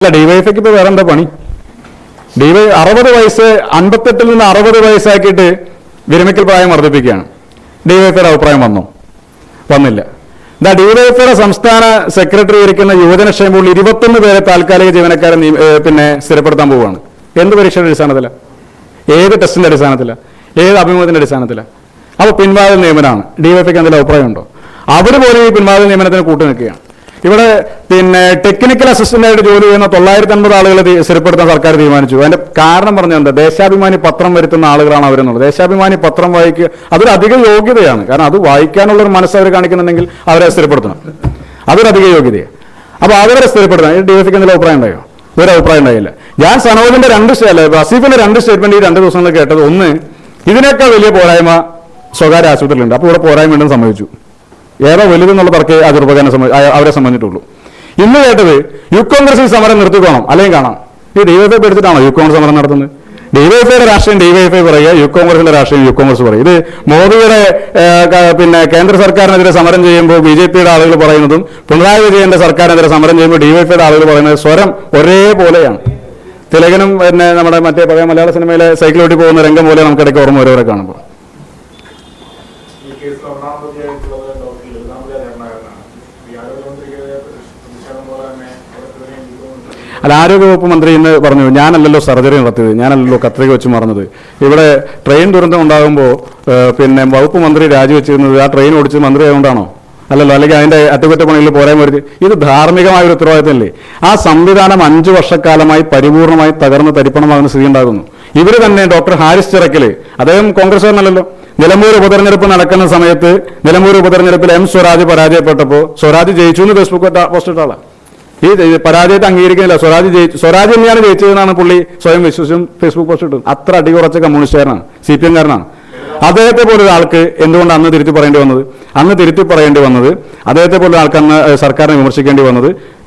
അല്ല, ഡിവൈഎഫ്ഐക്ക് ഇപ്പോൾ വേറെ എന്താ പണി? 60 വയസ്സ് 58 നിന്ന് 60 വയസ്സാക്കിയിട്ട് വിരമിക്കൽ പ്രായം വർദ്ധിപ്പിക്കുകയാണ്. ഡിവൈഎഫ്ഐയുടെ അഭിപ്രായം വന്നില്ല. എന്താ ഡിവൈഎഫ്ഐയുടെ സംസ്ഥാന സെക്രട്ടറി ഇരിക്കുന്ന യുവജനക്ഷേമ ബോർഡിൽ 21 പേരെ താൽക്കാലിക ജീവനക്കാരെ സ്ഥിരപ്പെടുത്താൻ പോവുകയാണ്. എന്ത് പരീക്ഷയുടെ അടിസ്ഥാനത്തിലാണ്? ഏത് ടെസ്റ്റിന്റെ അടിസ്ഥാനത്തിലാണ്? ഏത് അഭിമുഖത്തിന്റെ അടിസ്ഥാനത്തിലാണ്? അപ്പോൾ പിൻവാതിൽ നിയമനമാണ്. ഡിവൈഎഫ്ഐക്ക് എന്തെങ്കിലും അഭിപ്രായമുണ്ടോ? അവർ പോലും ഈ പിൻവാതിൽ നിയമനത്തിന് കൂട്ടുനിൽക്കുകയാണ്. ഇവിടെ ടെക്നിക്കൽ അസിസ്റ്റന്റായിട്ട് ജോലി ചെയ്യുന്ന 950 ആളുകളെ സ്ഥിരപ്പെടുത്താൻ സർക്കാർ തീരുമാനിച്ചു. അതിന്റെ കാരണം പറഞ്ഞത് ദേശാഭിമാനി പത്രം വരുത്തുന്ന ആളുകളാണ് അവരെന്നുള്ളത്. ദേശാഭിമാനി പത്രം വായിക്കുക അതൊരു അധിക യോഗ്യതയാണ്. കാരണം അത് വായിക്കാനുള്ളൊരു മനസ്സ് അവർ കാണിക്കുന്നുണ്ടെങ്കിൽ അവരെ സ്ഥിരപ്പെടുത്തണം. അതൊരു അധിക യോഗ്യതയാണ്. അപ്പോൾ അവരെ സ്ഥിരപ്പെടുത്തണം. ഈ ഡിവൈഎഫ്ഐക്ക് എന്തെങ്കിലും അഭിപ്രായം ഉണ്ടായോ? ഒരു അഭിപ്രായം ഉണ്ടായില്ല. ഞാൻ സനോജിന്റെ വസീഫിന്റെ 2 സ്റ്റേറ്റ്മെന്റ് ഈ 2 ദിവസങ്ങളിൽ കേട്ടത്, ഒന്ന്, ഇതിനേക്കാൾ വലിയ പോരായ്മ സ്വകാര്യ ആശുപത്രിയിലുണ്ട്, അപ്പോൾ ഇവിടെ പോരായ്മ ഉണ്ടെന്ന് സമ്മതിച്ചു. ഏതോ വലുതെന്നുള്ള തർക്കേ ആ ചെറുപ്പക്കാരനെ അവരെ സംബന്ധിച്ചിട്ടുള്ളൂ. ഇന്ന് കേട്ടത് യൂത്ത് കോൺഗ്രസ് ഈ സമരം നിർത്തിക്കോണം അല്ലെങ്കിൽ കാണാം. ഈ ഡിവൈഎഫ്ഐ എടുത്തിട്ടാണോ യൂത്ത് കോൺഗ്രസ് സമരം നടത്തുന്നത്? ഡിവൈഎഫ്ഐയുടെ രാഷ്ട്രീയം ഡിവൈഎഫ്ഐ പറയുക, യൂത്ത് കോൺഗ്രസിന്റെ രാഷ്ട്രീയം യൂത്ത് കോൺഗ്രസ് പറയും. ഇത് മോദിയുടെ കേന്ദ്ര സർക്കാരിനെതിരെ സമരം ചെയ്യുമ്പോൾ ബിജെപിയുടെ ആളുകൾ പറയുന്നതും പിണറായി വിജയന്റെ സർക്കാരിനെതിരെ സമരം ചെയ്യുമ്പോൾ ഡിവൈഎഫ്ഐയുടെ ആളുകൾ പറയുന്നത് സ്വരം ഒരേപോലെയാണ്. തിലകനും നമ്മുടെ മറ്റേ പഴയ മലയാള സിനിമയിലെ സൈക്കിളോട്ടി പോകുന്ന രംഗം പോലെ നമുക്കിടയ്ക്ക് ഓർമ്മ ഓരോരെ കാണുമ്പോൾ. അല്ല, ആരോഗ്യവകുപ്പ് മന്ത്രി ഇന്ന് പറഞ്ഞു, ഞാനല്ലല്ലോ സർജറി നടത്തിയത്, ഞാനല്ലല്ലോ കത്രിക വെച്ച് മറന്നത്. ഇവിടെ ട്രെയിൻ ദുരന്തം ഉണ്ടാകുമ്പോൾ വകുപ്പ് മന്ത്രി രാജിവെച്ചിരുന്നത് ആ ട്രെയിൻ ഓടിച്ച് മന്ത്രി ആയതുകൊണ്ടാണോ? അല്ലല്ലോ. അല്ലെങ്കിൽ അതിന്റെ അറ്റകുറ്റപ്പണിയിൽ പോരായ്മ വരുത്തി. ഇത് ധാർമ്മികമായ ഒരു ഉത്തരവാദിത്തമല്ലേ? ആ സംവിധാനം 5 വർഷക്കാലമായി പരിപൂർണമായി തകർന്ന് തരിപ്പണമാകുന്ന സ്ഥിതി ഉണ്ടാകുന്നു. ഇവർ തന്നെ ഡോക്ടർ ഹാരിസ് ചിറക്കല്, അദ്ദേഹം കോൺഗ്രസ്സുകാരനല്ലല്ലോ. നിലമ്പൂർ ഉപതെരഞ്ഞെടുപ്പ് നടക്കുന്ന സമയത്ത് നിലമ്പൂർ ഉപതെരഞ്ഞെടുപ്പിൽ എം സ്വരാജ് പരാജയപ്പെട്ടപ്പോൾ സ്വരാജ് ജയിച്ചു എന്ന് ഫേസ്ബുക്ക് പോസ്റ്റ് ഇട്ടാളാ. ഈ പരാജയത്തെ അംഗീകരിക്കുന്നില്ല. സ്വരാജ് തന്നെയാണ് ജയിച്ചതെന്നാണ് പുള്ളി സ്വയം വിശ്വസിച്ചും ഫേസ്ബുക്ക് പോസ്റ്റ് ഇട്ടത്. അത്ര അടികുറച്ച കമ്മ്യൂണിസ്റ്റുകാരനാണ്, CPM കാരനാണ്. അദ്ദേഹത്തെ പോലൊരു ആൾക്ക് എന്തുകൊണ്ട് അന്ന് തിരുത്തി പറയേണ്ടി വന്നത്? അദ്ദേഹത്തെ പോലൊരു ആൾക്ക് അന്ന് സർക്കാരിനെ വിമർശിക്കേണ്ടി വന്നത്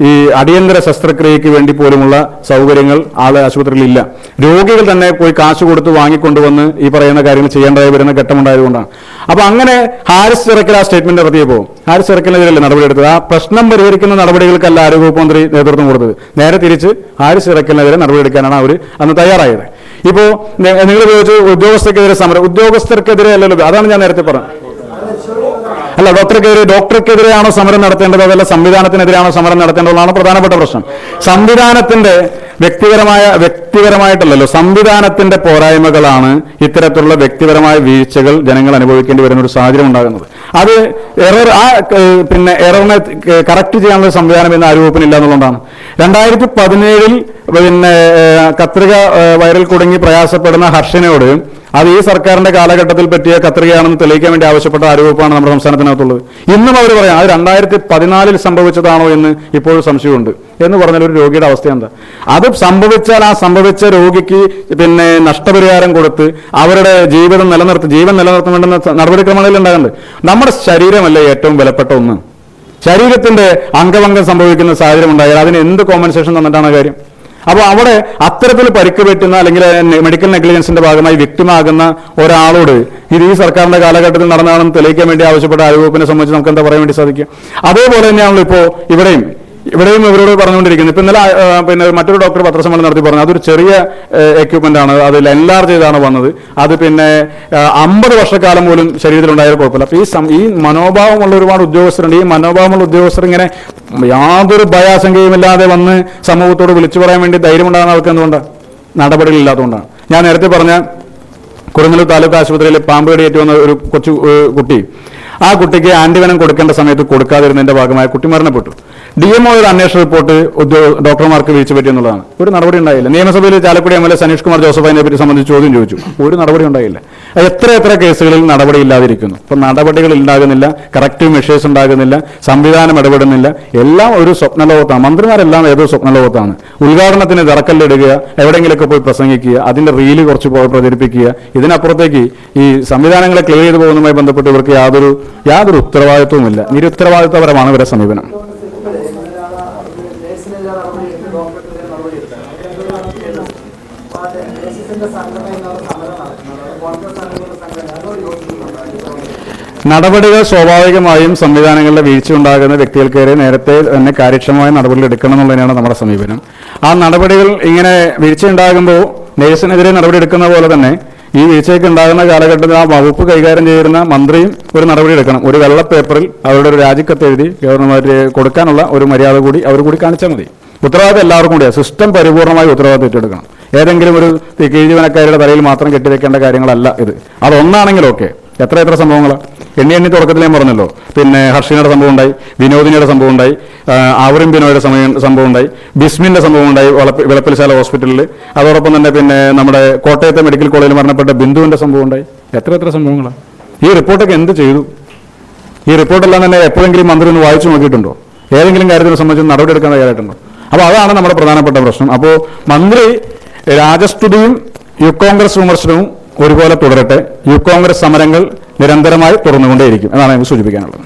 ഈ അടിയന്തര ശസ്ത്രക്രിയയ്ക്ക് വേണ്ടി പോലുമുള്ള സൗകര്യങ്ങൾ ആശുപത്രിയിൽ ഇല്ല. രോഗികൾ തന്നെ പോയി കാശ് കൊടുത്ത് വാങ്ങിക്കൊണ്ടുവന്ന് ഈ പറയുന്ന കാര്യങ്ങൾ ചെയ്യേണ്ടതായി വരുന്ന ഘട്ടമുണ്ടായതുകൊണ്ടാണ്. അപ്പൊ അങ്ങനെ ഹാരിസ് ചിറക്കൽ ആ സ്റ്റേറ്റ്മെന്റ് നടത്തിയപ്പോൾ ഹാരിസ് ചിറക്കലിനെതിരല്ലേ നടപടിയെടുത്തത്? ആ പ്രശ്നം പരിഹരിക്കുന്ന നടപടികൾക്കല്ല ആരോഗ്യവകുപ്പ് മന്ത്രി നേതൃത്വം കൊടുത്തത്. നേരെ തിരിച്ച് ഹാരിസ് ചിറക്കലിനെതിരെ നടപടിയെടുക്കാനാണ് അവർ അന്ന് തയ്യാറായത്. ഇപ്പോ നിങ്ങൾ ചോദിച്ചു ഉദ്യോഗസ്ഥർക്കെതിരെ സമരം. ഉദ്യോഗസ്ഥർക്കെതിരെ അല്ലല്ലോ, അതാണ് ഞാൻ നേരത്തെ പറഞ്ഞത്. അല്ല, ഡോക്ടർക്കെതിരെയാണോ സമരം നടത്തേണ്ടത്, അതല്ല സംവിധാനത്തിനെതിരെയാണോ സമരം നടത്തേണ്ടതെന്നാണ് പ്രധാനപ്പെട്ട പ്രശ്നം. സംവിധാനത്തിന്റെ വ്യക്തിപരമായിട്ടല്ലല്ലോ, സംവിധാനത്തിന്റെ പോരായ്മകളാണ് ഇത്തരത്തിലുള്ള വ്യക്തിപരമായ വീഴ്ചകൾ ജനങ്ങൾ അനുഭവിക്കേണ്ടി വരുന്ന ഒരു സാഹചര്യം ഉണ്ടാകുന്നത്. അത് എററിനെ കറക്റ്റ് ചെയ്യാനുള്ള സംവിധാനം ഇന്ന് ആരോഗ്യവകുപ്പിനില്ല എന്നുള്ളതാണ്. 2017 കത്രിക വയറിൽ കുടുങ്ങി പ്രയാസപ്പെടുന്ന ഹർഷനോട് അത് ഈ സർക്കാരിന്റെ കാലഘട്ടത്തിൽ പറ്റിയ കത്രികയാണെന്ന് തെളിയിക്കാൻ വേണ്ടി ആവശ്യപ്പെട്ട ആരോപണമാണ് നമ്മുടെ സംസ്ഥാനത്തിനകത്തുള്ളത്. ഇന്നും അവർ പറയാം അത് 2014 സംഭവിച്ചതാണോ എന്ന് ഇപ്പോഴും സംശയമുണ്ട് എന്ന് പറഞ്ഞാൽ ഒരു രോഗിയുടെ അവസ്ഥ എന്താ? അത് സംഭവിച്ചാൽ ആ സംഭവിച്ച രോഗിക്ക് നഷ്ടപരിഹാരം കൊടുത്ത് അവരുടെ ജീവൻ നിലനിർത്താൻ വേണ്ടുന്ന നടപടിക്രമങ്ങളിൽ ഉണ്ടാകുന്നുണ്ട്. നമ്മുടെ ശരീരമല്ലേ ഏറ്റവും വിലപ്പെട്ട ഒന്ന്. ശരീരത്തിന്റെ അംഗഭംഗം സംഭവിക്കുന്ന സാഹചര്യം ഉണ്ടായാൽ അതിന് എന്ത് കോമ്പൻസേഷൻ തന്നിട്ടാണ് കാര്യം? അപ്പോൾ അവിടെ അത്തരത്തിൽ പരിക്ക് പറ്റുന്ന അല്ലെങ്കിൽ മെഡിക്കൽ നെഗ്ലിജൻസിന്റെ ഭാഗമായി വ്യക്തിമാകുന്ന ഒരാളോട് ഇത് ഈ സർക്കാരിന്റെ കാലഘട്ടത്തിൽ നടന്നതാണെന്ന് തെളിയിക്കാൻ വേണ്ടി ആവശ്യപ്പെട്ട ആരോഗ്യവകുപ്പിനെ സംബന്ധിച്ച് നമുക്ക് എന്താ പറയാൻ വേണ്ടി സാധിക്കുക? അതേപോലെ തന്നെയാണല്ലോ ഇപ്പോൾ ഇവിടെയും ഇവരോട് പറഞ്ഞുകൊണ്ടിരിക്കുന്നത്. ഇപ്പൊ ഇന്നലെ മറ്റൊരു ഡോക്ടർ പത്രസമ്മേളനം നടത്തി പറഞ്ഞു അതൊരു ചെറിയ എക്യുപ്മെന്റ് ആണ്, അത് എൻലാർജ് ചെയ്താണ് വന്നത്, അത് 50 വർഷക്കാലം പോലും ശരീരത്തിലുണ്ടായാലും കുഴപ്പമില്ല. അപ്പൊ ഈ മനോഭാവമുള്ള ഒരുപാട് ഉദ്യോഗസ്ഥരുണ്ട്. ഈ മനോഭാവമുള്ള ഉദ്യോഗസ്ഥർ ഇങ്ങനെ യാതൊരു ഭയാശങ്കയും ഇല്ലാതെ വന്ന് സമൂഹത്തോട് വിളിച്ചു പറയാൻ വേണ്ടി ധൈര്യമുണ്ടാകുന്ന അവർക്ക് എന്തുകൊണ്ടാണ്? നടപടികളില്ലാത്തതുകൊണ്ടാണ്. ഞാൻ നേരത്തെ പറഞ്ഞ കൊടുങ്ങല്ലൂർ താലൂക്ക് ആശുപത്രിയിൽ പാമ്പ് കടിയേറ്റ് വന്ന ഒരു കൊച്ചു കുട്ടി, ആ കുട്ടിക്ക് ആന്റിവെനം കൊടുക്കേണ്ട സമയത്ത് കൊടുക്കാതിരുന്നതിന്റെ ഭാഗമായി കുട്ടി മരണപ്പെട്ടു. DMOയുടെ അന്വേഷണ റിപ്പോർട്ട് ഡോക്ടർമാർക്ക് വീഴ്ച പറ്റിയെന്നുള്ളതാണ്. ഒരു നടപടി ഉണ്ടായില്ല. നിയമസഭയിൽ ചാലക്കുടി MLA സനീഷ് കുമാർ ജോസഫ് അതിനെ പറ്റി സംബന്ധിച്ച് ചോദ്യം ചോദിച്ചു. ഒരു നടപടി ഉണ്ടായില്ല. എത്ര കേസുകളിൽ നടപടി ഇല്ലാതിരിക്കുന്നു. ഇപ്പൊ നടപടികൾ ഉണ്ടാകുന്നില്ല, കറക്റ്റീവ് മെഷേഴ്സ് ഉണ്ടാകുന്നില്ല, സംവിധാനം ഇടപെടുന്നില്ല. എല്ലാം ഒരു സ്വപ്നലോകത്താണ്. മന്ത്രിമാരെല്ലാം ഏതോ സ്വപ്നലോകത്താണ്. ഉദ്ഘാടനത്തിന് തറക്കല്ലിടുക, എവിടെയെങ്കിലൊക്കെ പോയി പ്രസംഗിക്കുക, അതിന്റെ റീല് കുറച്ച് പ്രചരിപ്പിക്കുക. ഇതിനപ്പുറത്തേക്ക് ഈ സംവിധാനങ്ങളെ ക്ലിയർ ചെയ്തു പോകുന്നതുമായി ബന്ധപ്പെട്ട് ഇവർക്ക് യാതൊരു ഉത്തരവാദിത്വവുമില്ല. നിരുത്തരവാദിത്വപരമാണ് ഇവരുടെ സമീപനം. നടപടികൾ സ്വാഭാവികമായും സംവിധാനങ്ങളുടെ വീഴ്ച ഉണ്ടാകുന്ന വ്യക്തികൾക്കെതിരെ നേരത്തെ തന്നെ കാര്യക്ഷമമായ നടപടികൾ എടുക്കണം എന്നുള്ളതിനാണ് നമ്മുടെ സമീപനം. ആ നടപടികൾ ഇങ്ങനെ വീഴ്ച ഉണ്ടാകുമ്പോൾ നേഴ്സിനെതിരെ നടപടി എടുക്കുന്ന പോലെ തന്നെ ഈ വീഴ്ചയൊക്കെ ഉണ്ടാകുന്ന കാലഘട്ടത്തിൽ ആ വകുപ്പ് കൈകാര്യം ചെയ്യുന്ന മന്ത്രിയും ഒരു നടപടി എടുക്കണം. ഒരു വെള്ള പേപ്പറിൽ അവരുടെ ഒരു രാജിക്കത്ത് എഴുതി ഗവർണർമാര് കൊടുക്കാനുള്ള ഒരു മര്യാദ കൂടി അവർ കൂടി കാണിച്ചാൽ മതി. ഉത്തരവാദിത്തം എല്ലാവർക്കും കൂടിയാണ്. സിസ്റ്റം പരിപൂർണമായി ഉത്തരവാദിത്തം ഏറ്റെടുക്കണം. ഏതെങ്കിലും ഒരു കീഴ് ജീവനക്കാരുടെ തലയിൽ മാത്രം കെട്ടിവെക്കേണ്ട കാര്യങ്ങളല്ല ഇത്. അതൊന്നാണെങ്കിലും ഓക്കെ. എത്ര സംഭവങ്ങളാണ് എണ്ണി തുടക്കത്തിൽ ഞാൻ പറഞ്ഞല്ലോ. പിന്നെ ഹർഷിനയുടെ സംഭവം ഉണ്ടായി, വിനോദിനിയുടെ സംഭവം ഉണ്ടായി, ആവറിൻ ബിനോയുടെ സംഭവം ഉണ്ടായി, ബിസ്മിന്റെ സംഭവം ഉണ്ടായി വിളപ്പിൽശാല ഹോസ്പിറ്റലിൽ. അതോടൊപ്പം തന്നെ പിന്നെ നമ്മുടെ കോട്ടയത്തെ മെഡിക്കൽ കോളേജിൽ മരണപ്പെട്ട ബിന്ദുവിന്റെ സംഭവം ഉണ്ടായി. എത്ര സംഭവങ്ങളാണ്. ഈ റിപ്പോർട്ടൊക്കെ എന്ത് ചെയ്തു? ഈ റിപ്പോർട്ടെല്ലാം തന്നെ എപ്പോഴെങ്കിലും മന്ത്രി ഒന്ന് വായിച്ചു നോക്കിയിട്ടുണ്ടോ? ഏതെങ്കിലും കാര്യത്തിനെ സംബന്ധിച്ച് നടപടി എടുക്കാൻ തയ്യാറായിട്ടുണ്ടോ? അപ്പോൾ അതാണ് നമ്മുടെ പ്രധാനപ്പെട്ട പ്രശ്നം. അപ്പോൾ മന്ത്രി രാജസ്തുതിയും യൂത്ത് കോൺഗ്രസ് വിമർശനവും ഒരുപോലെ തുടരട്ടെ. യൂത്ത് കോൺഗ്രസ് സമരങ്ങൾ നിരന്തരമായി തുറന്നുകൊണ്ടേയിരിക്കും എന്നാണ് എനിക്ക് സൂചിപ്പിക്കാനുള്ളത്.